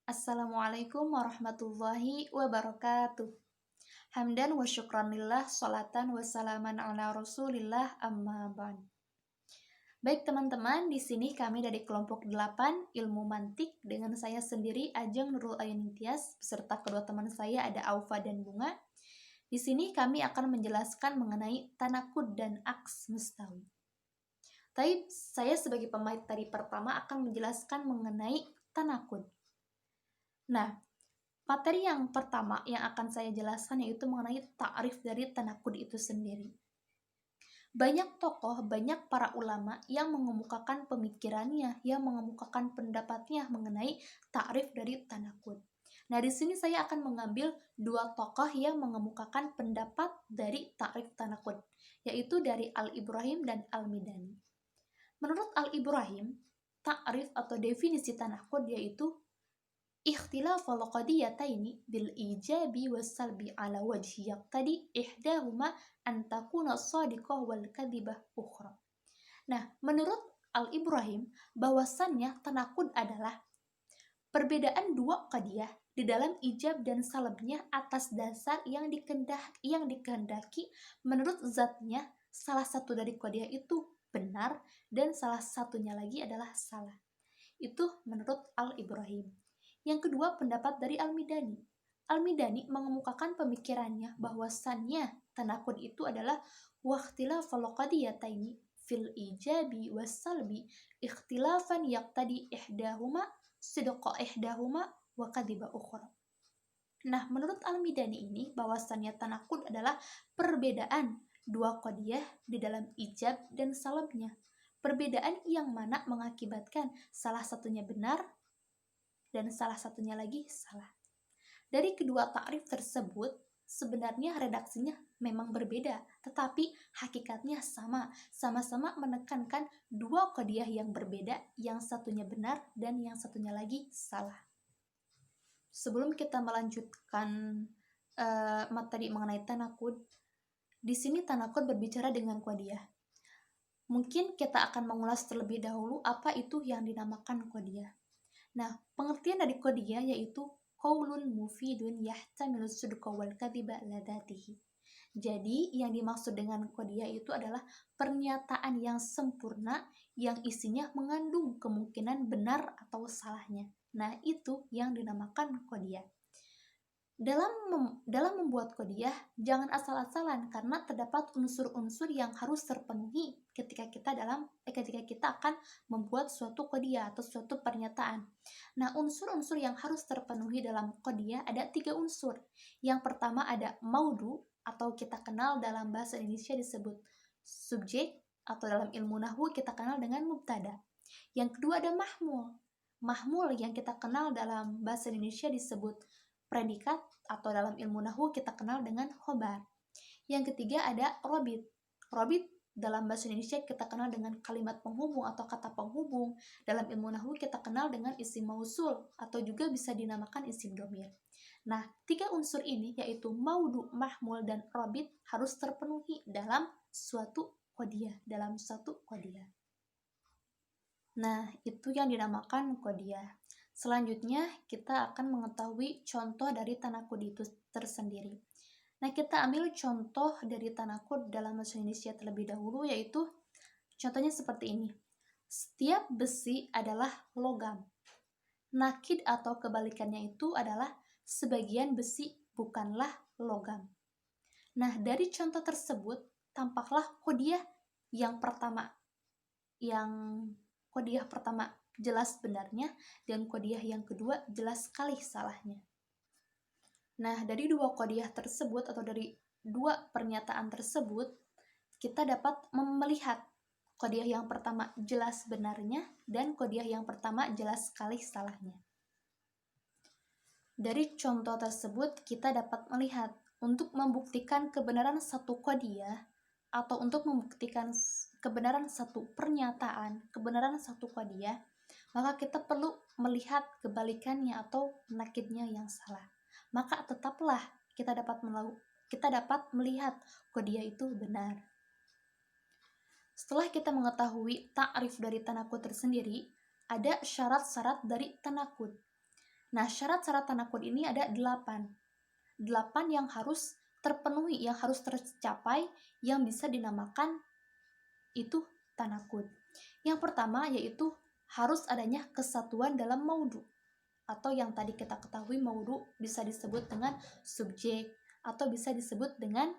Assalamualaikum warahmatullahi wabarakatuh. Hamdan wa syukranillah, salatan wa salaman ala rasulillah, amma ba'd. Baik teman-teman, di sini kami dari kelompok 8 Ilmu Mantik dengan saya sendiri Ajeng Nurul Ayun Tias beserta kedua teman saya ada Aufa dan Bunga. Di sini kami akan menjelaskan mengenai tanakud dan aks mustawi. Tapi saya sebagai pemateri pertama akan menjelaskan mengenai tanakud. Nah, materi yang pertama yang akan saya jelaskan yaitu mengenai ta'rif dari tanakud itu sendiri. Banyak tokoh, banyak para ulama yang mengemukakan pemikirannya, yang mengemukakan pendapatnya mengenai ta'rif dari tanakud. Nah, di sini saya akan mengambil dua tokoh yang mengemukakan pendapat dari ta'rif tanakud, yaitu dari Al-Ibrahim dan Al-Midani. Menurut Al-Ibrahim, ta'rif atau definisi tanakud yaitu ikhtilaf al-qadiyataini bil ijabi was salbi ala wajhi yaqtadi ihdahuma an takuna shadiqah wal kadhibah ukhra. Nah, menurut Al-Ibrahim, bahwasannya tanakud adalah perbedaan dua qadiyah di dalam ijab dan salabnya atas dasar yang dikehendaki menurut zatnya salah satu dari qadiyah itu benar dan salah satunya lagi adalah salah. Itu menurut Al-Ibrahim. Yang kedua, pendapat dari Al-Midani. Al-Midani mengemukakan pemikirannya bahwasannya tanakud itu adalah waqtilafal qadiyataini fil ijabi was salbi ikhtilafan yaqtadi ihdahuma sidqa ihdahuma wa kadhiba ukhra. Nah, menurut Al-Midani ini bahwasannya tanakud adalah perbedaan dua qadiyah di dalam ijab dan salabnya. Perbedaan yang mana mengakibatkan salah satunya benar dan salah satunya lagi salah. Dari kedua takrif tersebut, sebenarnya redaksinya memang berbeda, tetapi hakikatnya sama, sama-sama menekankan dua qadiyah yang berbeda, yang satunya benar dan yang satunya lagi salah. Sebelum kita melanjutkan materi mengenai tanakud, di sini tanakud berbicara dengan qadiyah. Mungkin kita akan mengulas terlebih dahulu apa itu yang dinamakan qadiyah. Nah, pengertian dari qadiyah yaitu qaulun mufidun yahtamilu sidqa wal kadhiba ladatihi. Jadi, yang dimaksud dengan qadiyah itu adalah pernyataan yang sempurna yang isinya mengandung kemungkinan benar atau salahnya. Nah, itu yang dinamakan qadiyah. Dalam membuat qadiyah, jangan asal-asalan karena terdapat unsur-unsur yang harus terpenuhi ketika kita akan membuat suatu qadiyah atau suatu pernyataan. Nah, unsur-unsur yang harus terpenuhi dalam qadiyah ada 3 unsur. Yang pertama ada maudu atau kita kenal dalam bahasa Indonesia disebut subjek atau dalam ilmu nahwu kita kenal dengan mubtada. Yang kedua ada mahmul. Mahmul yang kita kenal dalam bahasa Indonesia disebut predikat atau dalam ilmu nahwu kita kenal dengan khobar. Yang ketiga ada robit. Robit dalam bahasa Indonesia kita kenal dengan kalimat penghubung atau kata penghubung. Dalam ilmu nahwu kita kenal dengan isim mausul atau juga bisa dinamakan isim dhamir. Nah, 3 unsur ini yaitu maudu, mahmul, dan robit harus terpenuhi dalam suatu qadiyah, Nah, itu yang dinamakan qadiyah. Selanjutnya, kita akan mengetahui contoh dari tanakud itu tersendiri. Nah, kita ambil contoh dari tanakud dalam bahasa Indonesia terlebih dahulu, yaitu contohnya seperti ini. Setiap besi adalah logam. Nakid atau kebalikannya itu adalah sebagian besi bukanlah logam. Nah, dari contoh tersebut, tampaklah qadiyah pertama jelas benarnya dan qadiyah yang kedua jelas sekali salahnya. Nah, dari dua qadiyah tersebut atau dari dua pernyataan tersebut, kita dapat melihat qadiyah yang pertama jelas benarnya dan qadiyah yang pertama jelas sekali salahnya. Dari contoh tersebut, kita dapat melihat untuk membuktikan kebenaran satu qadiyah atau untuk membuktikan kebenaran satu pernyataan, kebenaran satu qadiyah, maka kita perlu melihat kebalikannya atau nakidnya yang salah. Maka tetaplah kita dapat melihat qadiyah itu benar. Setelah kita mengetahui ta'rif dari tanakud tersendiri, ada syarat-syarat dari tanakud. Nah, syarat-syarat tanakud ini ada 8. 8 yang harus terpenuhi, yang harus tercapai, yang bisa dinamakan itu tanakud. Yang pertama yaitu harus adanya kesatuan dalam maudu, atau yang tadi kita ketahui maudu bisa disebut dengan subjek atau bisa disebut dengan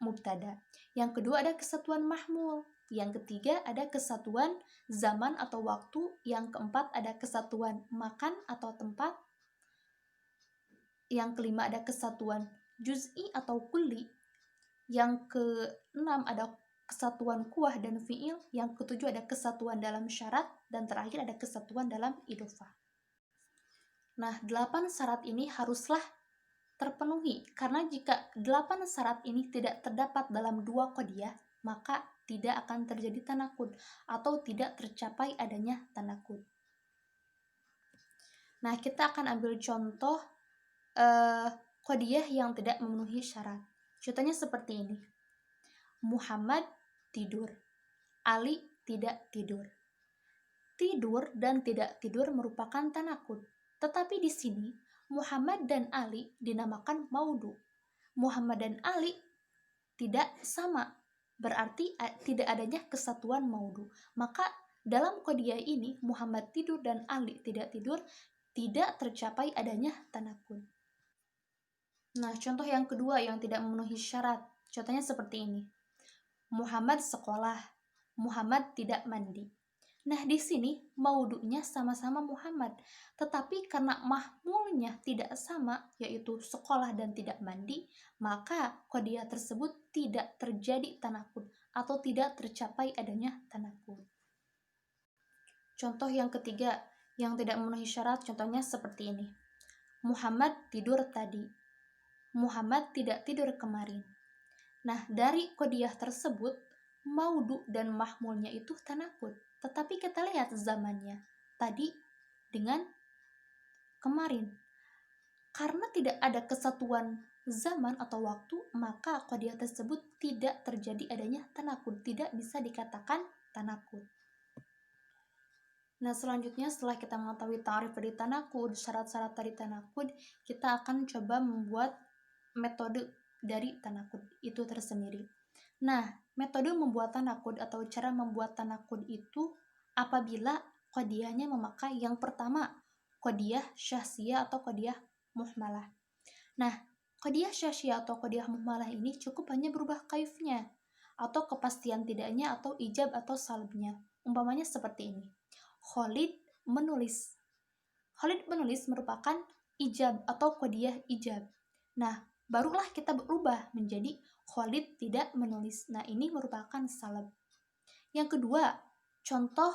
mubtada. Yang kedua ada kesatuan mahmul. Yang ketiga ada kesatuan zaman atau waktu. Yang keempat ada kesatuan makan atau tempat. Yang kelima ada kesatuan juz'i atau kulli. Yang keenam ada kesatuan kuah dan fi'il. Yang ketujuh ada kesatuan dalam syarat. Dan terakhir ada kesatuan dalam idhofah. Nah, 8 syarat ini haruslah terpenuhi, karena jika 8 syarat ini tidak terdapat dalam 2 qadiyah, maka tidak akan terjadi tanakud atau tidak tercapai adanya tanakud. Nah, kita akan ambil contoh qadiyah yang tidak memenuhi syarat. Contohnya seperti ini. Muhammad tidur, Ali tidak tidur. Tidur dan tidak tidur merupakan tanakud. Tetapi di sini Muhammad dan Ali dinamakan maudu. Muhammad dan Ali tidak sama, berarti tidak adanya kesatuan maudu. Maka dalam qadiyah ini Muhammad tidur dan Ali tidak tidur, tidak tercapai adanya tanakud. Nah, contoh yang kedua yang tidak memenuhi syarat, contohnya seperti ini. Muhammad sekolah, Muhammad tidak mandi. Nah, di sini maudu'nya sama-sama Muhammad, tetapi karena mahmulnya tidak sama, yaitu sekolah dan tidak mandi, maka qadiyah tersebut tidak terjadi tanakud atau tidak tercapai adanya tanakud. Contoh yang ketiga yang tidak memenuhi syarat, contohnya seperti ini. Muhammad tidur tadi, Muhammad tidak tidur kemarin. Nah, dari qadiyah tersebut, maudu dan mahmulnya itu tanakud. Tetapi kita lihat zamannya, tadi dengan kemarin. Karena tidak ada kesatuan zaman atau waktu, maka qadiyah tersebut tidak terjadi adanya tanakud, tidak bisa dikatakan tanakud. Nah, selanjutnya setelah kita mengetahui ta'rif dari tanakud, syarat-syarat dari tanakud, kita akan coba membuat metode dari tanakud itu tersendiri. Nah, metode membuat tanakud atau cara membuat tanakud itu apabila qadiyahnya memakai yang pertama, qadiyah syahsiyah atau qadiyah muhmalah. Nah, qadiyah syahsiyah atau qadiyah muhmalah ini cukup hanya berubah kaifnya atau kepastian tidaknya atau ijab atau salbnya. Umpamanya seperti ini. Khalid menulis. Khalid menulis merupakan ijab atau qadiyah ijab. Nah, barulah kita berubah menjadi Khalid tidak menulis. Nah, ini merupakan salab. Yang kedua, contoh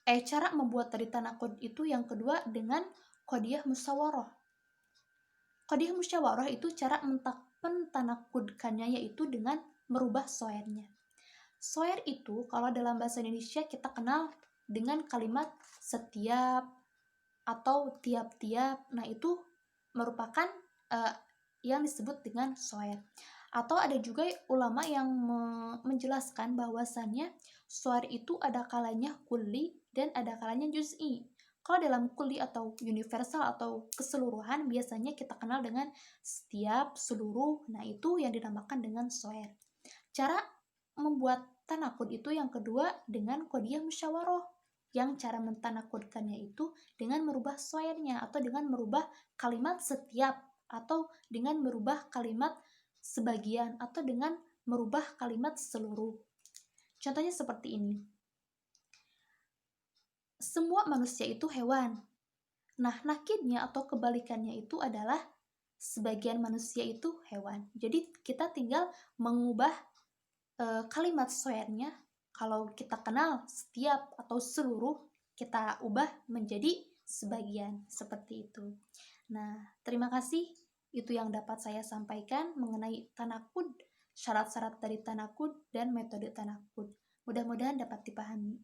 cara membuat dari tanakud itu yang kedua dengan qadiyah musyawarah. Qadiyah musyawarah itu cara pentanakudkannya yaitu dengan merubah soernya. Soer itu kalau dalam bahasa Indonesia kita kenal dengan kalimat setiap atau tiap-tiap. Nah, itu merupakan yang disebut dengan soer. Atau ada juga ulama yang menjelaskan bahwasannya soer itu ada kalanya kulli dan ada kalanya juz'i. Kalau dalam kulli atau universal atau keseluruhan biasanya kita kenal dengan setiap, seluruh. Nah, itu yang dinamakan dengan soer. Cara membuat tanakud itu yang kedua dengan qadiyah musyawarah, yang cara mentanakudkannya itu dengan merubah soernya atau dengan merubah kalimat setiap atau dengan merubah kalimat sebagian atau dengan merubah kalimat seluruh. Contohnya seperti ini. Semua manusia itu hewan. Nah, nakidnya atau kebalikannya itu adalah sebagian manusia itu hewan. Jadi kita tinggal mengubah kalimat soernya. Kalau kita kenal setiap atau seluruh, kita ubah menjadi sebagian, seperti itu. Nah, terima kasih. Itu yang dapat saya sampaikan mengenai tanakud, syarat-syarat dari tanakud, dan metode tanakud. Mudah-mudahan dapat dipahami.